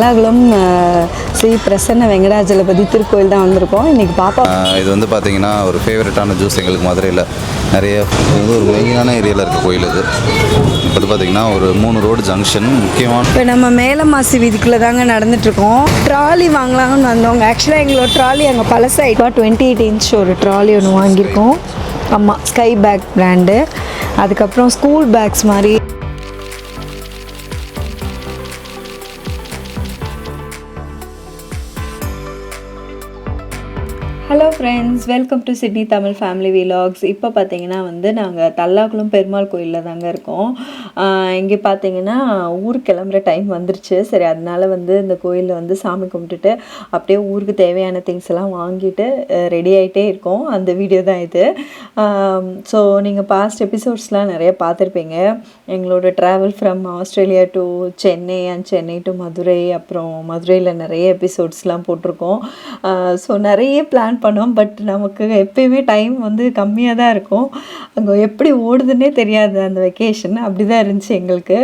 தல்லாகுளம் ஸ்ரீ பிரசன்ன வெங்கடாஜலபதி திருக்கோயில் தான் வந்திருக்கோம். இன்றைக்கி பாப்பா இது வந்து பார்த்திங்கன்னா ஒரு ஃபேவரட்டான ஜூஸ் எங்களுக்கு மதுரையில் நிறைய இது ஒரு மெயினான ஏரியாவில் இருக்க கோயில் இது. இப்போ பார்த்திங்கன்னா ஒரு 3 ரோடு ஜங்ஷன் முக்கியமான. இப்போ நம்ம மேலமாசி வீதிக்குள்ளே தாங்க நடந்துட்டுருக்கோம். ட்ராலி வாங்கலாம்னு வந்தவங்க. ஆக்சுவலாக எங்களோட ட்ராலி அங்கே பழசாயிட்டா 28 இன்ச் ஒரு ட்ராலி ஒன்று வாங்கியிருக்கோம். ஆமாம், ஸ்கை பேக் பிராண்டு. அதுக்கப்புறம் ஸ்கூல் பேக்ஸ் மாதிரி. Hello friends, welcome to Sydney Tamil family vlogs. இப்போ பார்த்தீங்கன்னா நாங்கள் தல்லாகுளம் பெருமாள் கோயிலில் தாங்க இருக்கோம். இங்கே பார்த்தீங்கன்னா ஊருக்கு கிளம்புற டைம் வந்துருச்சு. சரி, அதனால இந்த கோயிலில் சாமி கும்பிட்டுட்டு அப்படியே ஊருக்கு தேவையான திங்ஸ் எல்லாம் வாங்கிட்டு ரெடி ஆகிட்டே இருக்கோம். அந்த வீடியோ தான் இது. ஸோ நீங்கள் பாஸ்ட் எபிசோட்ஸ்லாம் நிறைய பார்த்துருப்பீங்க. எங்களோட travel from Australia to Chennai and Chennai to Madurai, அப்புறம் மதுரையில் நிறைய எபிசோட்ஸ்லாம் போட்டிருக்கோம். ஸோ நிறைய பிளான் பண்ணோம். பட் நமக்கு எப்பயுமே டைம் கம்மியாக தான் இருக்கும். அங்கே எப்படி ஓடுதுன்னே தெரியாது. அந்த வெக்கேஷன் அப்படி தான் இருந்துச்சு எங்களுக்கு.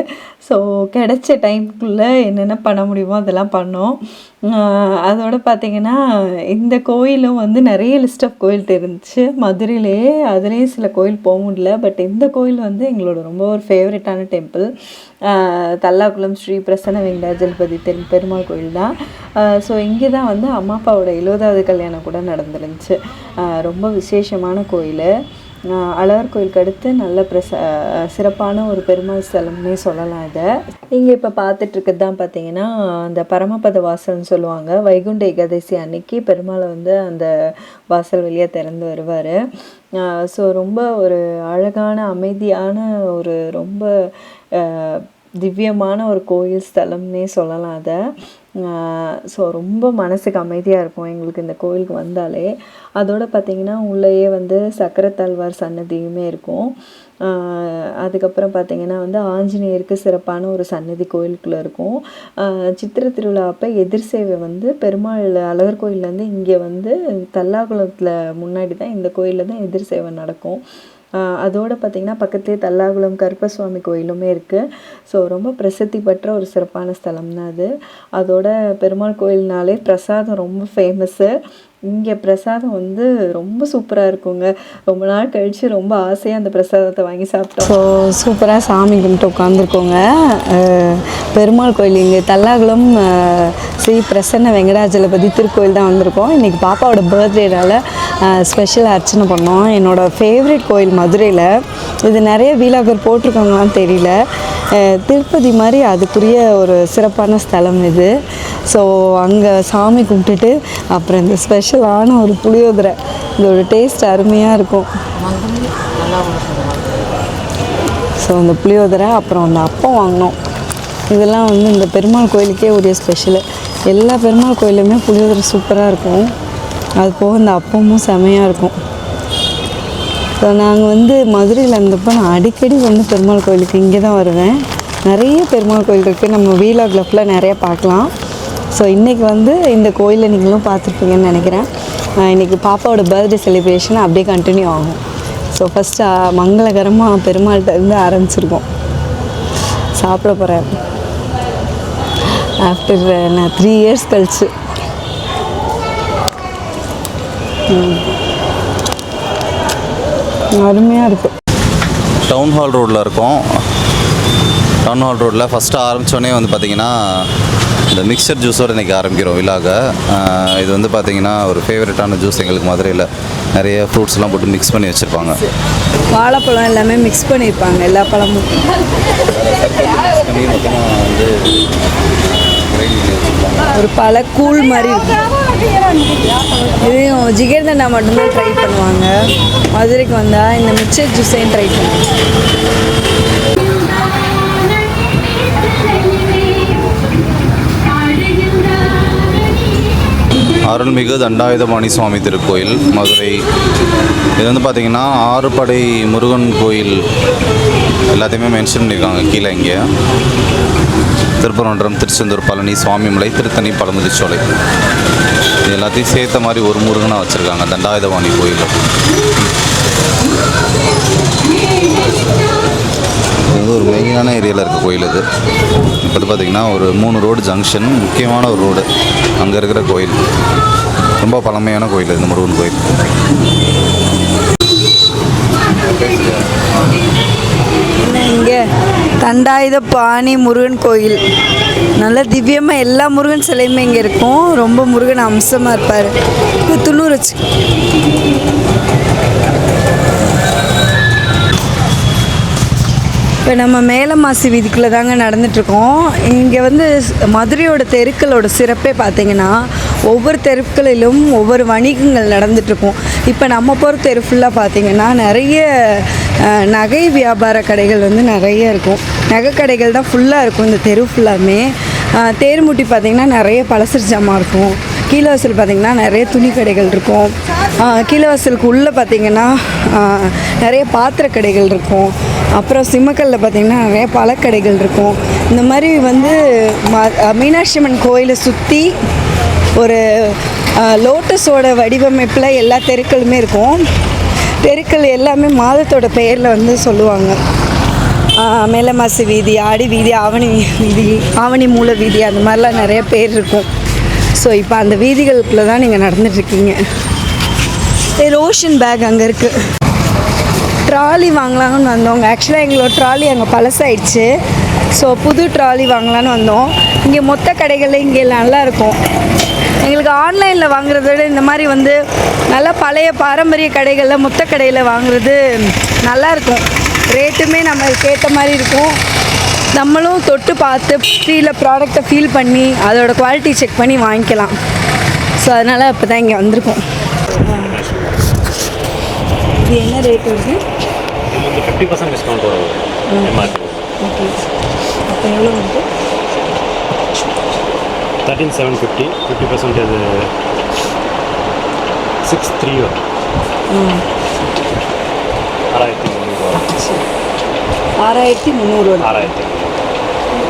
ஸோ கிடைச்ச டைமுக்குள்ளே என்னென்ன பண்ண முடியுமோ அதெல்லாம் பண்ணோம். அதோடு பார்த்திங்கன்னா இந்த கோயிலும் நிறைய லிஸ்ட் ஆஃப் கோயில் இருந்துச்சு மதுரையிலேயே. அதுலேயும் சில கோயில் போக முடியல. பட் இந்த கோயில் எங்களோட ரொம்ப ஒரு ஃபேவரட்டான டெம்பிள். தல்லாகுளம் ஸ்ரீ பிரசன்ன வெங்கடாஜலபதி பெருமாள் கோயில் தான். ஸோ இங்கே தான் அம்மா அப்பாவோட 70வது கல்யாணம் கூட நடந்துருந்துச்சு. ரொம்ப விசேஷமான கோயில். அழகர் கோயிலுக்கு அடுத்து நல்ல சிறப்பான ஒரு பெருமாள் ஸ்தலம்னே சொல்லலாம். இதை இங்கே இப்போ பார்த்துட்ருக்கிறது தான் பார்த்தீங்கன்னா அந்த பரமபத வாசல்னு சொல்லுவாங்க. வைகுண்ட ஏகாதசி அன்னைக்கு பெருமாளை அந்த வாசல் வழியாக திறந்து வருவார். ஸோ ரொம்ப ஒரு அழகான அமைதியான ஒரு ரொம்ப திவ்யமான ஒரு கோயில் ஸ்தலம்னே சொல்லலாம் அதை. ஸோ ரொம்ப மனசுக்கு அமைதியாக இருக்கும் எங்களுக்கு இந்த கோயிலுக்கு வந்தாலே. அதோடு பார்த்திங்கன்னா உள்ளேயே சக்கரத்தாழ்வார் சன்னதியுமே இருக்கும். அதுக்கப்புறம் பார்த்திங்கன்னா ஆஞ்சநேயருக்கு சிறப்பான ஒரு சன்னதி கோயிலுக்குள்ளே இருக்கும். சித்திரை திருவிழா அப்போ எதிர் சேவை பெருமாள் அழகர் கோயிலேருந்து இங்கே தல்லாகுளத்தில் முன்னாடி தான் இந்த கோயிலில் தான் எதிர் சேவை நடக்கும். அதோடு பார்த்திங்கன்னா பக்கத்துலேயே தல்லாகுளம் கருப்பசுவாமி கோயிலுமே இருக்குது. ஸோ ரொம்ப பிரசித்தி பெற்ற ஒரு சிறப்பான ஸ்தலம் தான் அது. அதோட பெருமாள் கோயில்னாலே பிரசாதம் ரொம்ப ஃபேமஸ்ஸு. இங்கே பிரசாதம் ரொம்ப சூப்பராக இருக்குங்க. ரொம்ப நாள் கழித்து ரொம்ப ஆசையாக அந்த பிரசாதத்தை வாங்கி சாப்பிட்டோம். ஸோ சூப்பராக சாமி கும்பிட்டு உட்காந்துருக்கோங்க. பெருமாள் கோயில் இங்கே தல்லாகுளம் ஸ்ரீ பிரசன்ன வெங்கடாஜலபதி திருக்கோயில் தான் வந்திருக்கோம். இன்றைக்கி பாப்பாவோட பர்த்டேனால ஸ்பெஷல் அர்ச்சனை பண்ணோம். என்னோடய ஃபேவரட் கோயில் மதுரையில். இது நிறைய வீலாகர் போட்டிருக்காங்களான்னு தெரியல. திருப்பதி மாதிரி அதுக்குரிய ஒரு சிறப்பான ஸ்தலம் இது. ஸோ அங்கே சாமி கும்பிட்டுட்டு அப்புறம் இந்த ஸ்பெஷலான ஒரு புளியோதரை, இதோட டேஸ்ட் அருமையாக இருக்கும். ஸோ அந்த புளியோதரை அப்புறம் அந்த அப்பம் வாங்கினோம். இதெல்லாம் இந்த பெருமாள் கோயிலுக்கே உரிய ஸ்பெஷலு. எல்லா பெருமாள் கோயிலுமே புளியோதரை சூப்பராக இருக்கும். அது போக இந்த அப்பமும் செமையாக இருக்கும். ஸோ நாங்கள் மதுரையில் இருந்தப்போ நான் அடிக்கடி பெருமாள் கோயிலுக்கு இங்கே தான் வருவேன். நிறைய பெருமாள் கோயில் இருக்குது. நம்ம வீலாகில் ஃபுல்லாக நிறைய பார்க்கலாம். ஸோ இன்றைக்கி இந்த கோயிலை நீங்களும் பார்த்துருப்பீங்கன்னு நினைக்கிறேன். இன்றைக்கி பாப்பாவோட பர்த்டே செலிப்ரேஷன் அப்படியே கண்டினியூ ஆகும். ஸோ ஃபஸ்ட்டு மங்களகரமாக பெருமாள்கிட்ட ஆரம்பிச்சிருக்கோம். சாப்பிட போகிறேன் ஆஃப்டர் நான் 3 இயர்ஸ் கழிச்சு. அருமையாக இருக்கும். டவுன் ஹால் ரோட்டில் இருக்கோம். டவுன் ஹால் ரோட்டில் ஃபஸ்ட்டு ஆரம்பித்தோடனே பார்த்திங்கன்னா இந்த மிக்சர் ஜூஸோடு இன்றைக்கி ஆரம்பிக்கிறோம் விழாக. இது பார்த்திங்கன்னா ஒரு ஃபேவரட்டான ஜூஸ் எங்களுக்கு மதுரையில். நிறைய ஃப்ரூட்ஸ்லாம் போட்டு மிக்ஸ் பண்ணி வச்சுருப்பாங்க. வாழைப்பழம் எல்லாமே மிக்ஸ் பண்ணியிருப்பாங்க. எல்லா பழமும் ஒரு பழ கூழ் மாதிரி இருக்கும். இதையும் ஜிகர்தண்டா மட்டும்தான் ட்ரை பண்ணுவாங்க. மதுரைக்கு வந்தால் இந்த மிக்சர் ஜூஸையும் ட்ரை பண்ணுவாங்க. அருள்மிகு தண்டாயுதபாணி சுவாமி திருக்கோயில் மதுரை. இது பார்த்திங்கன்னா 6 படை முருகன் கோயில் எல்லாத்தையுமே மென்ஷன் பண்ணியிருக்காங்க கீழே. இங்கே திருப்பரங்குன்றம், திருச்செந்தூர், பழனி, சுவாமிமலை, திருத்தணி, பழமுதிர்ச்சோலை இது எல்லாத்தையும் சேர்த்த மாதிரி ஒரு முருகனாக வச்சுருக்காங்க தண்டாயுதபாணி கோயில். வந்து ஒரு மெயினான ஏரியாவில் இருக்க கோயில் இது. இப்போ வந்து பார்த்திங்கன்னா ஒரு 3 ரோடு ஜங்ஷன், முக்கியமான ஒரு ரோடு, அங்கே இருக்கிற கோயில். ரொம்ப பழமையான கோயில் இந்த முருகன் கோயில். இங்கே தண்டாயுதபாணி முருகன் கோயில் நல்ல திவ்யமாக எல்லா முருகன் சிலையுமே இங்கே இருக்கும். ரொம்ப முருகன் அம்சமாக இருப்பார். இப்போ துண்ணூறு வச்சு இப்போ நம்ம மேலமாசி வீதிக்குள்ளே தாங்க நடந்துகிட்ருக்கோம். இங்கே வந்து மதுரையோட தெருக்களோட சிறப்பே பார்த்திங்கன்னா ஒவ்வொரு தெருக்களிலும் ஒவ்வொரு வணிகங்கள் நடந்துகிட்ருக்கும். இப்போ நம்ம போகிற தெரு ஃபுல்லாக பார்த்திங்கன்னா நிறைய நகை வியாபார கடைகள் வந்து நிறைய இருக்கும். நகை கடைகள் தான் ஃபுல்லாக இருக்கும் இந்த தெரு ஃபுல்லாமே. தேர்முட்டி பார்த்திங்கன்னா நிறைய பலசர ஜாமான் இருக்கும். கீழவாசல் பார்த்திங்கன்னா நிறைய துணி கடைகள் இருக்கும். கீழவாசலுக்கு உள்ளே பார்த்திங்கன்னா நிறைய பாத்திர கடைகள் இருக்கும். அப்புறம் சிம்மக்கல்லில் பார்த்திங்கன்னா நிறைய பழக்கடைகள் இருக்கும். இந்த மாதிரி வந்து மீனாட்சி அம்மன் கோயிலை சுற்றி ஒரு லோட்டஸோட வடிவமைப்பில் எல்லா தெருக்களுமே இருக்கும். தெருக்கள் எல்லாமே மாதத்தோட பெயரில் வந்து சொல்லுவாங்க. மேலமாசி வீதி, ஆடி வீதி, ஆவணி வீதி, ஆவணி மூல வீதி, அந்த மாதிரிலாம் நிறைய பேர் இருக்கும். ஸோ இப்போ அந்த வீதிகளுக்குள்ளே தான் நீங்கள் நடந்துட்டுருக்கீங்க. ரோஷன் பேக் அங்கே இருக்குது. ட்ராலி வாங்கலாம்னு வந்தோங்க. ஆக்சுவலாக எங்களோட ட்ராலி அங்கே பழசாயிடுச்சு. ஸோ புது ட்ராலி வாங்கலான்னு வந்தோம். இங்கே மொத்த கடைகளில் இங்கே நல்லாயிருக்கும். எங்களுக்கு ஆன்லைனில் வாங்குறத விட இந்த மாதிரி வந்து நல்லா பழைய பாரம்பரிய கடைகளில் மொத்த கடையில் வாங்குறது நல்லாயிருக்கும். ரேட்டுமே நம்மளுக்கு ஏற்ற மாதிரி இருக்கும். நம்மளும் தொட்டு பார்த்து ஃபீலில் ப்ராடக்டை ஃபீல் பண்ணி அதோட குவாலிட்டி செக் பண்ணி வாங்கிக்கலாம். ஸோ அதனால் இப்போ தான் இங்கே வந்திருக்கோம். இது என்ன ரேட் வருது? 50% டிஸ்கவுண்ட் வரும். ஓகே. அப்போ எவ்வளோ வருது? 13,750. 50% அது 6,300 வரும். 6,300 வரும். 6,300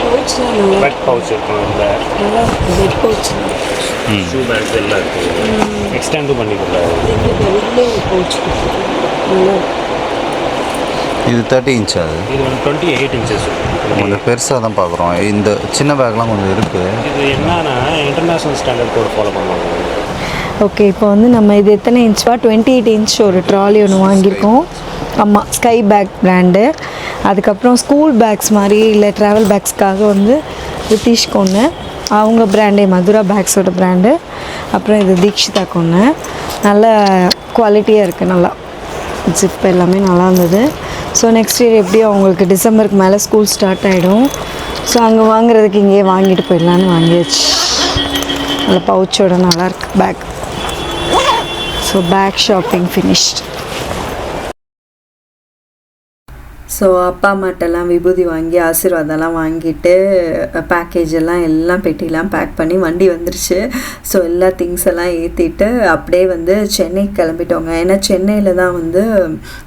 பவுச்லாம் நல்லா பெட் பவுச் இருக்கும். இல்லை நல்லா பெட் பவுச் ஷூ பேக்ஸ் எல்லாம் இருக்குது. எக்ஸ்டெண்டும் பண்ணி கொடுத்தாரு. வெளியே பவுச் நல்லா இது 30 இன்ச். அது இது வந்து 28 இன்ச்சஸ். கொஞ்சம் பெருசாக தான் பார்க்குறோம். இந்த சின்ன பேக்லாம் கொஞ்சம் இருக்குது. இது என்னன்னா இன்டர்நேஷ்னல் ஸ்டாண்டர்ட் கோட் ஃபாலோ பண்ணுவாங்க. ஓகே, இப்போ வந்து நம்ம இது எத்தனை இன்ச்வா 28 இன்ச் ஒரு ட்ராலி ஒன்று வாங்கியிருக்கோம். ஆமாம், ஸ்கை பேக் பிராண்டு. அதுக்கப்புறம் ஸ்கூல் பேக்ஸ் மாதிரி இல்லை ட்ராவல் பேக்ஸ்க்காக வந்து ரித்தீஷ்க்கு ஒன்று, அவங்க பிராண்டே மதுரா பேக்ஸோட பிராண்டு. அப்புறம் இது தீக்ஷிதாக்கு ஒன்று. நல்ல குவாலிட்டியாக இருக்குது. நல்லா ஜிப் எல்லாமே நல்லா இருந்தது. ஸோ நெக்ஸ்ட் இயர் எப்படியும் அவங்களுக்கு டிசம்பருக்கு மேலே ஸ்கூல் ஸ்டார்ட் ஆகிடும். ஸோ அங்கே வாங்குறதுக்கு இங்கேயே வாங்கிட்டு போயிடலான்னு வாங்கியாச்சு. நல்ல பவுச்சோட நல்லாயிருக்கு bag. So bag shopping finished. So அப்பா அம்மாட்டெல்லாம் விபூதி வாங்கி ஆசீர்வாதம்லாம் வாங்கிட்டு பேக்கேஜ் எல்லாம் பெட்டிலாம் பேக் பண்ணி வண்டி வந்துருச்சு. ஸோ எல்லா திங்ஸ் எல்லாம் ஏற்றிட்டு அப்படியே வந்து சென்னைக்கு கிளம்பிட்டோங்க. ஏன்னா சென்னையில் தான் வந்து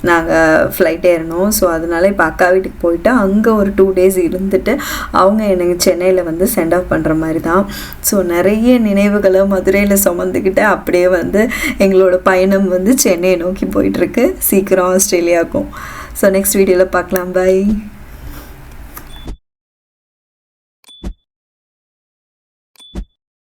நாங்கள் ஃப்ளைட் ஏறணும். ஸோ அதனால இப்போ அக்கா வீட்டுக்கு போயிட்டு அங்கே ஒரு 2 days இருந்துட்டு அவங்க எனக்கு சென்னையில் வந்து சென்ட் ஆஃப் பண்ணுற மாதிரி தான். ஸோ நிறைய நினைவுகளை மதுரையில் சுமந்துக்கிட்டு அப்படியே வந்து எங்களோட பயணம் வந்து சென்னையை நோக்கி போயிட்டுருக்கு. சீக்கிரம் ஆஸ்திரேலியாவுக்கும். ஸோ நெக்ஸ்ட் வீடியோவில் பார்க்கலாம். பை.